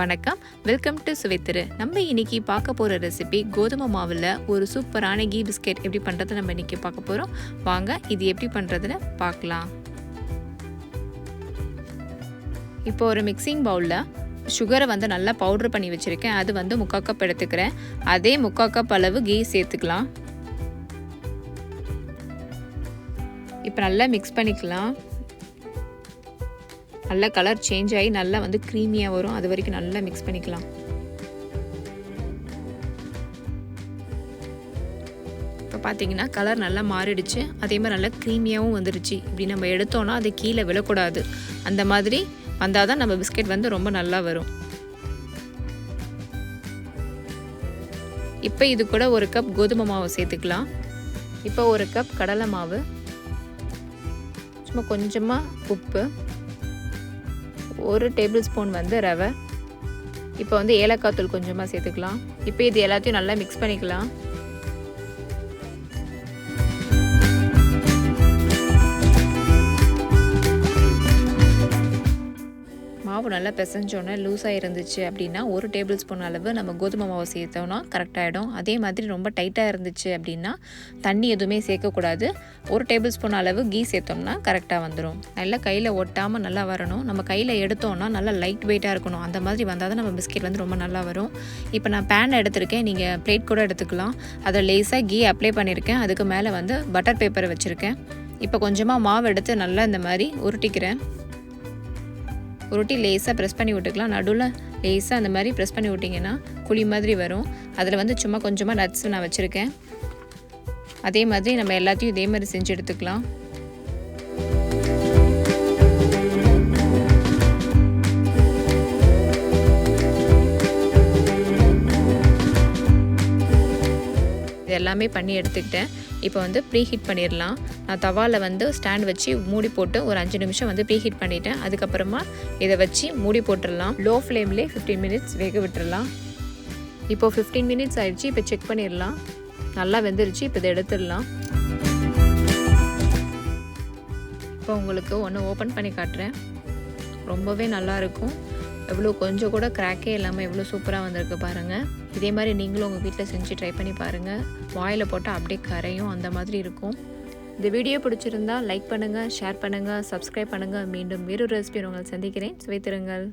வணக்கம், welcome to சுவைத்திரு. நம்ம இன்னைக்கு பார்க்க போகிற ரெசிபி கோதுமை மாவில் ஒரு சூப்பரான கீ பிஸ்கெட் எப்படி பண்ணுறது நம்ம இன்றைக்கி பார்க்க போகிறோம். வாங்க இது எப்படி பண்ணுறதுன்னு பார்க்கலாம். இப்போ ஒரு மிக்சிங் பவுலில் சுகரை நல்லா பவுட்ரு பண்ணி வச்சுருக்கேன். அது 3/4 கப் எடுத்துக்கிறேன். அதே 3/4 கப் அளவு கீ சேர்த்துக்கலாம். இப்போ நல்லா மிக்ஸ் பண்ணிக்கலாம். நல்லா கலர் சேஞ்ச் ஆகி நல்லா க்ரீமியாக வரும். அது வரைக்கும் நல்லா மிக்ஸ் பண்ணிக்கலாம். இப்போ பார்த்தீங்கன்னா கலர் நல்லா மாறிடுச்சு. அதே மாதிரி நல்லா க்ரீமியாகவும் வந்துடுச்சு. இப்படி நம்ம எடுத்தோன்னா அது கீழே விழக்கூடாது. அந்த மாதிரி வந்தால் தான் நம்ம பிஸ்கெட் ரொம்ப நல்லா வரும். இப்போ இது கூட 1 கப் கோதுமை மாவு சேர்த்துக்கலாம். இப்போ 1 கப் கடலை மாவு, சும்மா கொஞ்சமாக உப்பு, 1 டேபிள் ஸ்பூன் ரவை, இப்போ ஏலக்காய் தூள் கொஞ்சமாக சேர்த்துக்கலாம். இப்போ இது எல்லாத்தையும் நல்லா மிக்ஸ் பண்ணிக்கலாம். மாவு நல்லா பிசைஞ்சோன்னே லூஸாக இருந்துச்சு அப்படின்னா 1 டேபிள் ஸ்பூன் அளவு நம்ம கோதுமை மாவு சேர்த்தோன்னா கரெக்டாகிடும். அதே மாதிரி ரொம்ப டைட்டாக இருந்துச்சு அப்படின்னா தண்ணி எதுவுமே சேர்க்கக்கூடாது. 1 டேபிள் ஸ்பூன் அளவு கீ சேர்த்தோம்னா கரெக்டாக வந்துடும். நல்லா கையில் ஒட்டாமல் நல்லா வரணும். நம்ம கையில் எடுத்தோன்னா நல்லா லைட் வெயிட்டாக இருக்கணும். அந்த மாதிரி வந்தால் தான் நம்ம பிஸ்கெட் ரொம்ப நல்லா வரும். இப்போ நான் பேன் எடுத்திருக்கேன். நீங்கள் பிளேட் கூட எடுத்துக்கலாம். அதை லேஸாக கீ அப்ளை பண்ணியிருக்கேன். அதுக்கு மேலே பட்டர் பேப்பரை வச்சுருக்கேன். இப்போ கொஞ்சமாக மாவு எடுத்து நல்லா இந்த மாதிரி உருட்டிக்கிறேன். உருட்டி லேஸாக ப்ரெஸ் பண்ணி விட்டுக்கலாம். நடுவில் லேஸாக அந்த மாதிரி ப்ரெஸ் பண்ணி விட்டிங்கன்னா குழி மாதிரி வரும். அதில் சும்மா கொஞ்சமாக நட்ஸ் நான் வச்சுருக்கேன். அதே மாதிரி நம்ம எல்லாத்தையும் இதே மாதிரி செஞ்சு எடுத்துக்கலாம். இது எல்லாமே பண்ணி எடுத்துக்கிட்டேன். இப்போ ப்ரீ ஹீட் பண்ணிடலாம். நான் தவாவில் ஸ்டாண்ட் வச்சு மூடி போட்டு ஒரு 5 நிமிஷம் ப்ரீ ஹீட் பண்ணிட்டேன். அதுக்கப்புறமா இதை வச்சு மூடி போட்டுடலாம். லோ ஃப்ளேம்லேயே 15 மினிட்ஸ் வேக விட்டுடலாம். இப்போது 15 மினிட்ஸ் ஆயிடுச்சு. இப்போ செக் பண்ணிடலாம். நல்லா வெந்துருச்சு. இப்போ இதை எடுத்துடலாம். இப்போ உங்களுக்கு ஒன்று ஓப்பன் பண்ணி காட்டுறேன். ரொம்பவே நல்லாயிருக்கும். எவ்வளோ கொஞ்சம் கூட கிராக்கே இல்லாமல் எவ்வளோ சூப்பராக வந்திருக்கு பாருங்கள். இதே மாதிரி நீங்களும் உங்கள் வீட்டில் செஞ்சு ட்ரை பண்ணி பாருங்கள். வாயில் போட்டால் அப்படியே கரையும், அந்த மாதிரி இருக்கும். இந்த வீடியோ பிடிச்சிருந்தா லைக் பண்ணுங்கள், ஷேர் பண்ணுங்கள், சப்ஸ்கிரைப் பண்ணுங்கள். மீண்டும் வேறொரு ரெசிபி உங்களை சந்திக்கிறேன். சுவைத்திருங்கள்.